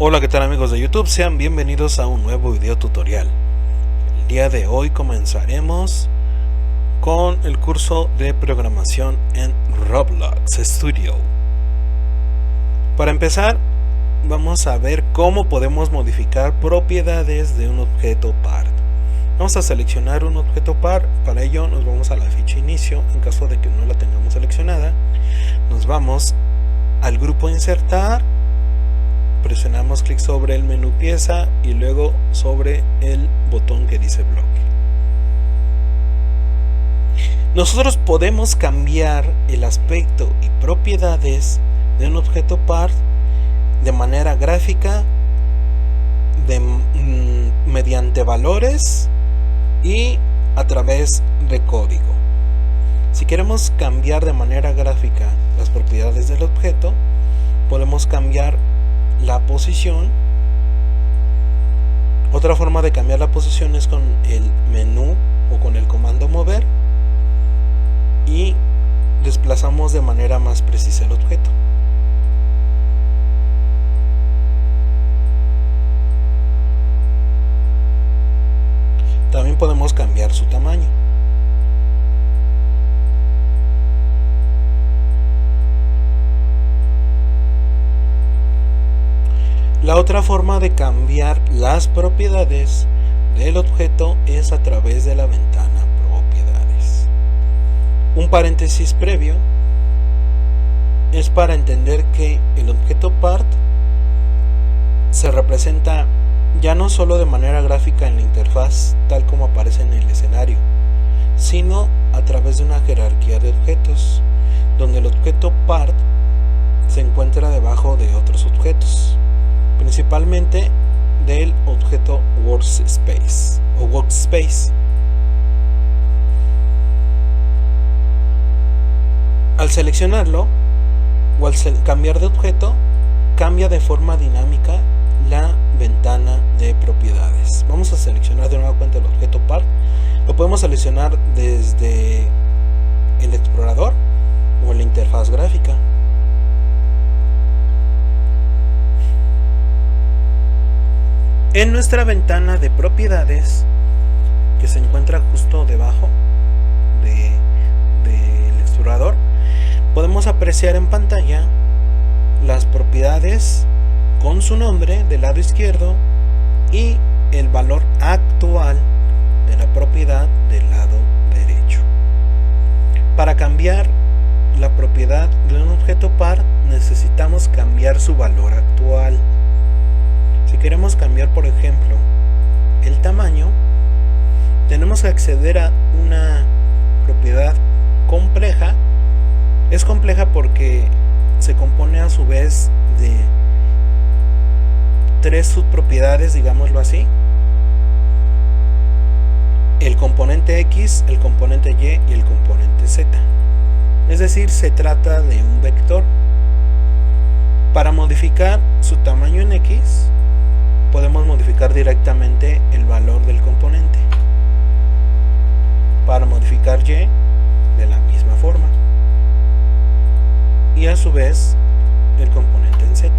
Hola, ¿qué tal amigos de YouTube? Sean bienvenidos a un nuevo video tutorial. El día de hoy comenzaremos con el curso de programación en Roblox Studio. Para empezar, vamos a ver cómo podemos modificar propiedades de un objeto part. Vamos a seleccionar un objeto part. Para ello nos vamos a la ficha inicio. En caso de que no la tengamos seleccionada, nos vamos al grupo insertar, presionamos clic sobre el menú pieza y luego sobre el botón que dice bloque. Nosotros podemos cambiar el aspecto y propiedades de un objeto part de manera gráfica, mediante valores y a través de código. Si queremos cambiar de manera gráfica las propiedades del objeto, podemos cambiar la posición. Otra forma de cambiar la posición es con el menú o con el comando mover y desplazamos de manera más precisa el objeto. También podemos cambiar su tamaño. La otra forma de cambiar las propiedades del objeto es a través de la ventana propiedades. Un paréntesis previo es para entender que el objeto part se representa ya no solo de manera gráfica en la interfaz tal como aparece en el escenario, sino a través de una jerarquía de objetos, donde el objeto part se encuentra debajo de otros objetos, principalmente del objeto workspace o workspace. Al seleccionarlo o al cambiar de objeto, cambia de forma dinámica la ventana de propiedades. Vamos a seleccionar de nueva cuenta el objeto part. Lo podemos seleccionar desde el explorador o en la interfaz gráfica. En nuestra ventana de propiedades, que se encuentra justo debajo del explorador, podemos apreciar en pantalla las propiedades con su nombre del lado izquierdo y el valor actual de la propiedad del lado derecho. Para cambiar la propiedad de un objeto part necesitamos cambiar su valor actual. Si queremos cambiar, por ejemplo, el tamaño, tenemos que acceder a una propiedad compleja. Es compleja porque se compone a su vez de tres subpropiedades, digámoslo así: el componente X, el componente Y y el componente Z. Es decir, se trata de un vector. Para modificar su tamaño en X, podemos modificar directamente el valor del componente. Para modificar Y, de la misma forma. Y a su vez, el componente en Z,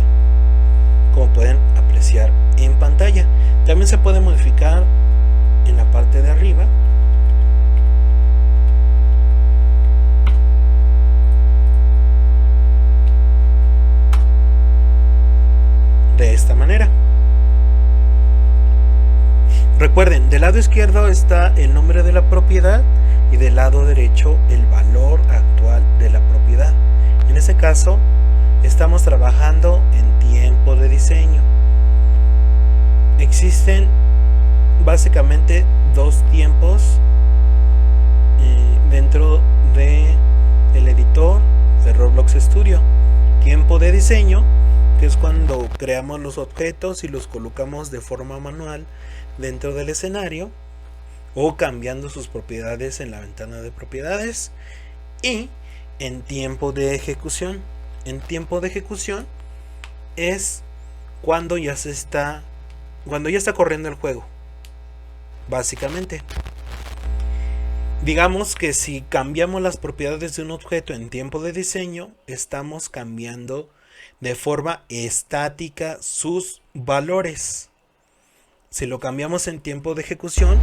como pueden apreciar en pantalla. También se puede modificar en la parte de arriba. De esta manera. Recuerden, del lado izquierdo está el nombre de la propiedad y del lado derecho el valor actual de la propiedad. En este caso, estamos trabajando en tiempo de diseño. Existen básicamente dos tiempos dentro del editor de Roblox Studio. Tiempo de diseño, que es cuando creamos los objetos y los colocamos de forma manual dentro del escenario o cambiando sus propiedades en la ventana de propiedades. Y en tiempo de ejecución. En tiempo de ejecución es cuando ya está corriendo el juego, básicamente. Digamos que si cambiamos las propiedades de un objeto en tiempo de diseño, estamos cambiando de forma estática sus valores. Si lo cambiamos en tiempo de ejecución,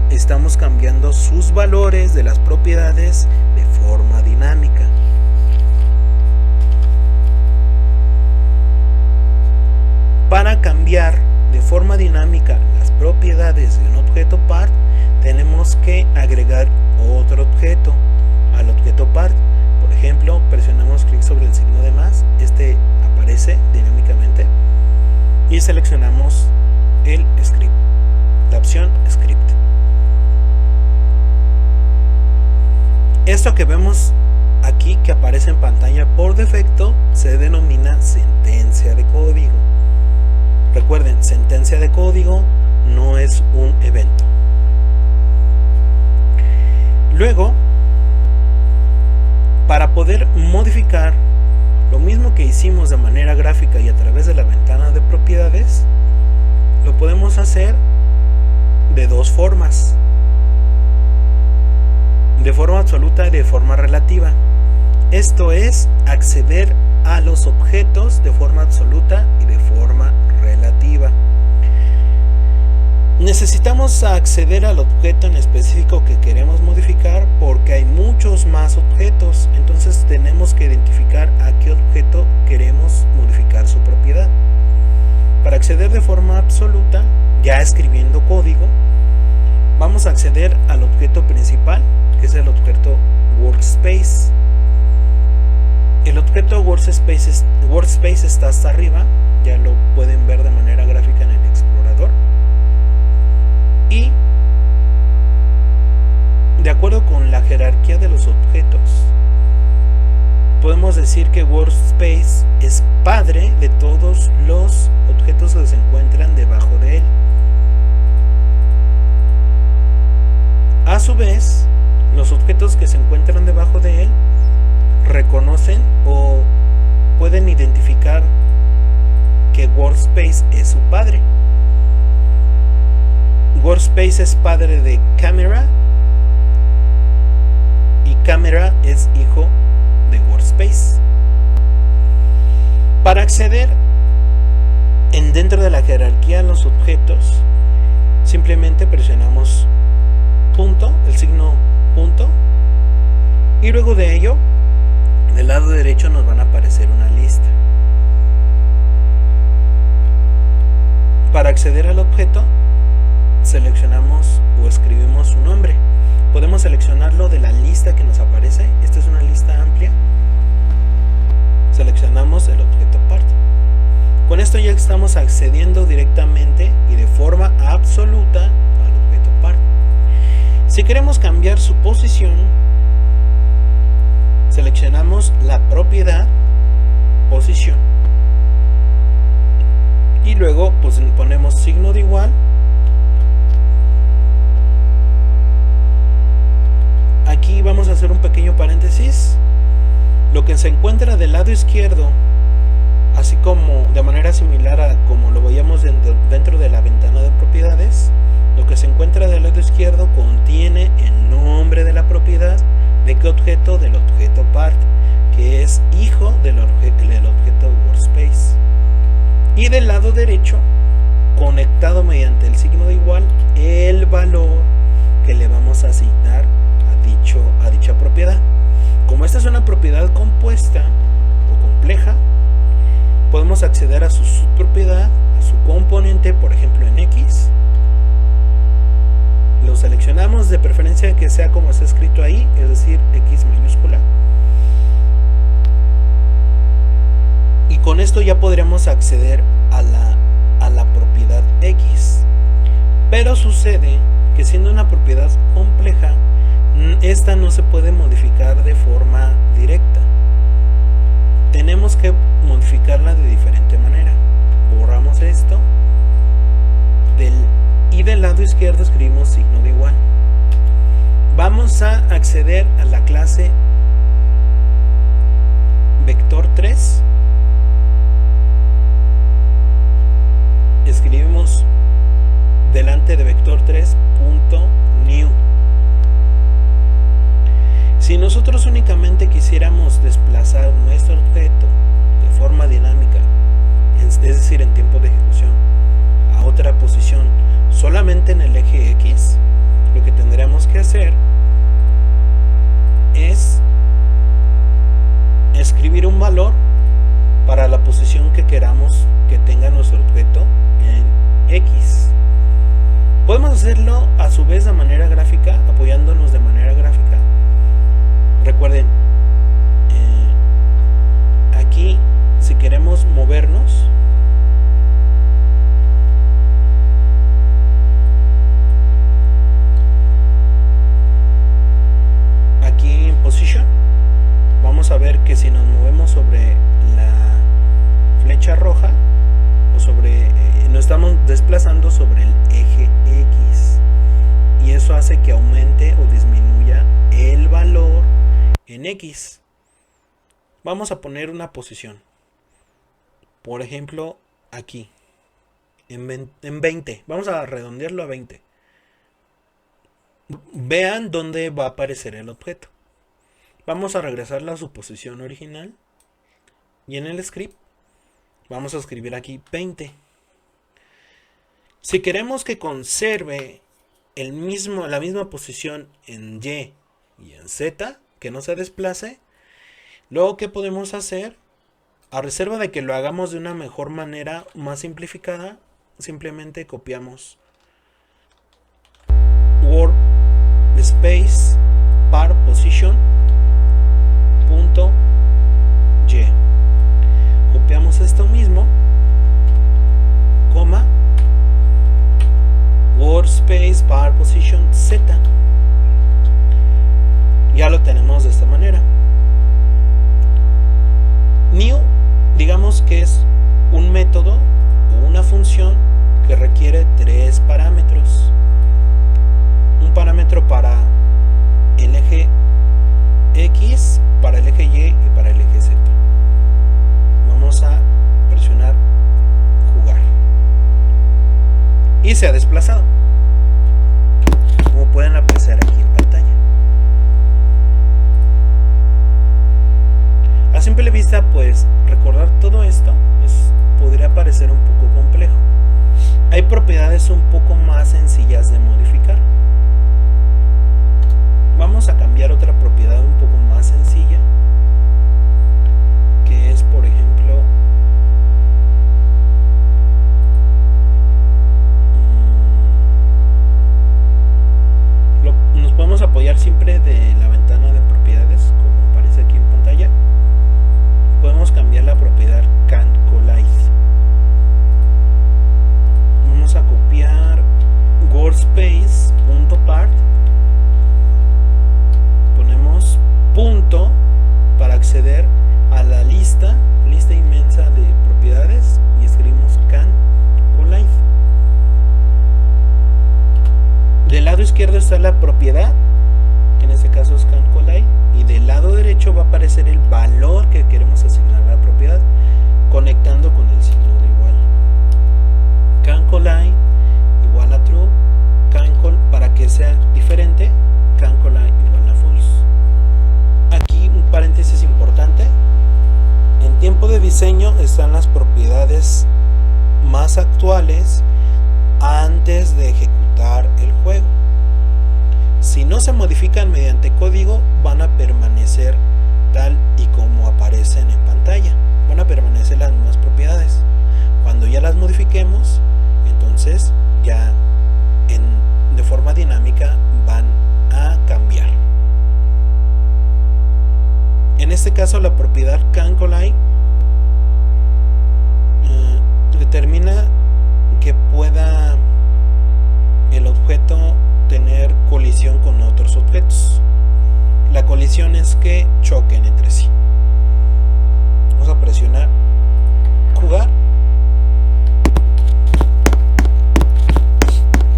estamos cambiando sus valores de las propiedades de forma dinámica. Para cambiar de forma dinámica las propiedades de un objeto part, tenemos que agregar otro objeto al objeto part. Por ejemplo, presionamos clic sobre el signo de más, este aparece dinámicamente y seleccionamos el script, la opción script. Esto que vemos aquí que aparece en pantalla por defecto se denomina sentencia de código. Recuerden, sentencia de código no es un evento. Luego, para poder modificar lo mismo que hicimos de manera gráfica y a través de la ventana de propiedades, lo podemos hacer de dos formas: de forma absoluta y de forma relativa. Esto es acceder a los objetos de forma absoluta y de forma relativa. Necesitamos acceder al objeto en específico que queremos modificar porque hay muchos más objetos, entonces tenemos que identificar a qué objeto queremos modificar su propiedad. Para acceder de forma absoluta, ya escribiendo código, vamos a acceder al objeto principal, que es el objeto Workspace. El objeto Workspace está hasta arriba, ya lo pueden ver de manera gráfica en el explorador. Y de acuerdo con la jerarquía de los objetos, podemos decir que Workspace es padre de todos los objetos que se encuentran debajo de él. A su vez, los objetos que se encuentran debajo de él reconocen o pueden identificar que Workspace es su padre. Workspace es padre de Camera y Camera es hijo de Workspace. Para acceder dentro de la jerarquía de los objetos, simplemente presionamos punto, el signo punto, y luego de ello del lado derecho nos van a aparecer una lista. Para acceder al objeto, seleccionamos o escribimos su nombre. Podemos seleccionarlo de la lista que nos aparece. Esta es una lista amplia. Seleccionamos el objeto part. Con esto ya estamos accediendo directamente y de forma absoluta al objeto part. Si queremos cambiar su posición, seleccionamos la propiedad posición y luego pues ponemos signo de igual. Aquí vamos a hacer un pequeño paréntesis. Lo que se encuentra del lado izquierdo, así como de manera similar a como lo veíamos dentro de la ventana de propiedades, lo que se encuentra del lado izquierdo contiene el nombre de la propiedad. ¿De qué objeto? Del objeto part, que es hijo del objeto Workspace. Y del lado derecho, conectado mediante el signo de igual, el valor que le vamos a asignar a dicha propiedad. Como esta es una propiedad compuesta o compleja, podemos acceder a su subpropiedad, a su componente, por ejemplo en X. Lo seleccionamos, de preferencia que sea como está escrito ahí, es decir, X mayúscula. Y con esto ya podríamos acceder a la propiedad X. Pero sucede que siendo una propiedad compleja, esta no se puede modificar de forma directa. Tenemos que modificarla de diferente manera. Borramos esto y del lado izquierdo escribimos signo de igual. Vamos a acceder a la clase vector3. Escribimos delante de vector3.new. Si nosotros únicamente quisiéramos desplazar nuestro objeto de forma dinámica, es decir, en tiempo de ejecución, a otra posición solamente en el eje X, lo que tendríamos que hacer es escribir un valor para la posición que queramos que tenga nuestro objeto en X. Podemos hacerlo a su vez de manera gráfica, apoyándonos de manera gráfica. Recuerden, aquí si queremos movernos, aquí en Position, vamos a ver que si nos movemos sobre la flecha roja o sobre nos estamos desplazando sobre el eje X, y eso hace que aumente o disminuya el valor en X. Vamos a poner una posición, por ejemplo aquí en 20, vamos a redondearlo a 20. Vean dónde va a aparecer el objeto. Vamos a regresarla a su posición original y en el script vamos a escribir aquí 20. Si queremos que conserve la misma posición en Y y en Z, que no se desplace, luego ¿qué podemos hacer? A reserva de que lo hagamos de una mejor manera, más simplificada, simplemente copiamos word space par position punto y, copiamos esto mismo, coma, word space par position z. Ya lo tenemos de esta manera. New, digamos que es un método o una función que requiere 3 parámetros. Un parámetro para el eje X, para el eje Y y para el eje Z. Vamos a presionar jugar y se ha desplazado, como pueden apreciar aquí en pantalla. A simple vista, pues recordar todo esto podría parecer un poco complejo. Hay propiedades un poco más sencillas de modificar. Vamos a cambiar otra propiedad un poco más sencilla, que es, por ejemplo, nos podemos apoyar siempre de la ventana de propiedades, como aparece aquí en pantalla. Podemos cambiar la propiedad canCollide. Vamos a copiar workspace.part, ponemos punto para acceder a la lista inmensa de propiedades y escribimos canCollide. Del lado izquierdo está la propiedad, que en este caso es canCollide, y del lado derecho va a aparecer el valor que queremos asignar a la propiedad, conectando con el signo de igual. canCollide igual a true, para que sea diferente, canCollide igual a false. Aquí un paréntesis importante: en tiempo de diseño están las propiedades más actuales antes de ejecutar el juego. Si no se modifican mediante código, van a permanecer tal y como aparecen en pantalla. Van a permanecer las mismas propiedades. Cuando ya las modifiquemos, entonces ya de forma dinámica van a cambiar. En este caso, la propiedad canCollide determina que pueda el objeto tener colisión con otros objetos. La colisión es que choquen entre sí. Vamos a presionar jugar,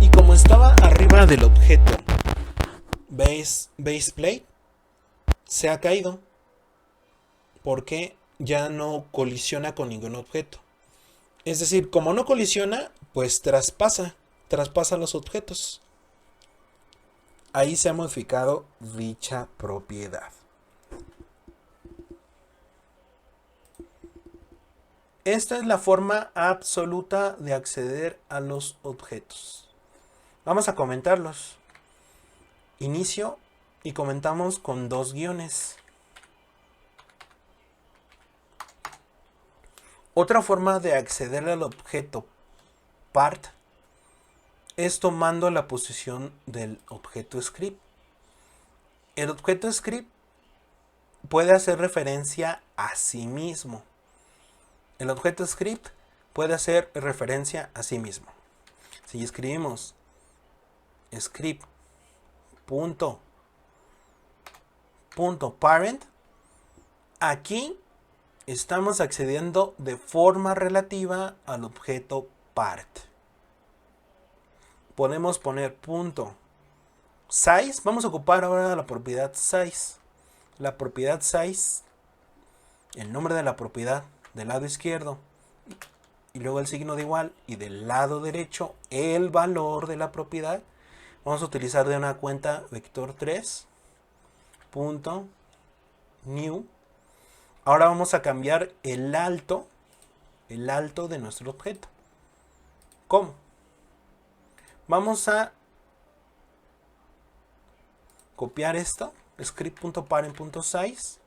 y como estaba arriba del objeto base plate, se ha caído porque ya no colisiona con ningún objeto. Es decir, como no colisiona, pues traspasa los objetos. Ahí se ha modificado dicha propiedad. Esta es la forma absoluta de acceder a los objetos. Vamos a comentarlos. Inicio y comentamos con 2 guiones. Otra forma de acceder al objeto part es tomando la posición del objeto script. El objeto script puede hacer referencia a sí mismo. El objeto script puede hacer referencia a sí mismo. Si escribimos script.parent, aquí estamos accediendo de forma relativa al objeto part. Podemos poner .size. Vamos a ocupar ahora la propiedad size. La propiedad size, el nombre de la propiedad del lado izquierdo y luego el signo de igual, y del lado derecho el valor de la propiedad. Vamos a utilizar de una cuenta vector3 .new. Ahora vamos a cambiar el alto de nuestro objeto. ¿Cómo? Vamos a copiar esto, script.parent.size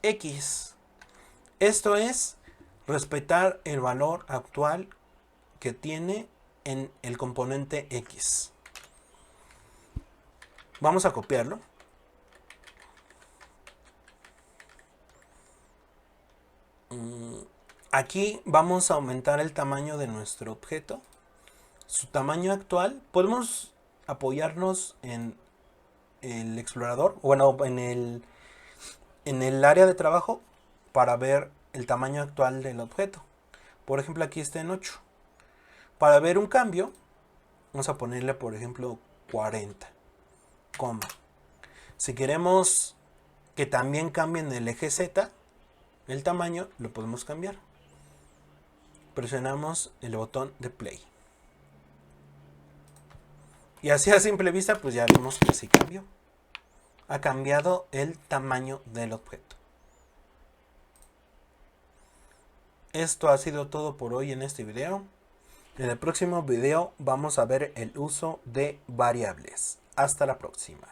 .x. Esto es respetar el valor actual que tiene en el componente x. Vamos a copiarlo. Aquí vamos a aumentar el tamaño de nuestro objeto. Su tamaño actual, podemos apoyarnos en el explorador, bueno, en el área de trabajo para ver el tamaño actual del objeto. Por ejemplo, aquí está en 8. Para ver un cambio, vamos a ponerle, por ejemplo, 40, coma. Si queremos que también cambie en el eje Z, el tamaño, lo podemos cambiar. Presionamos el botón de play. Y así a simple vista, pues ya vemos que sí cambió. Ha cambiado el tamaño del objeto. Esto ha sido todo por hoy en este video. En el próximo video vamos a ver el uso de variables. Hasta la próxima.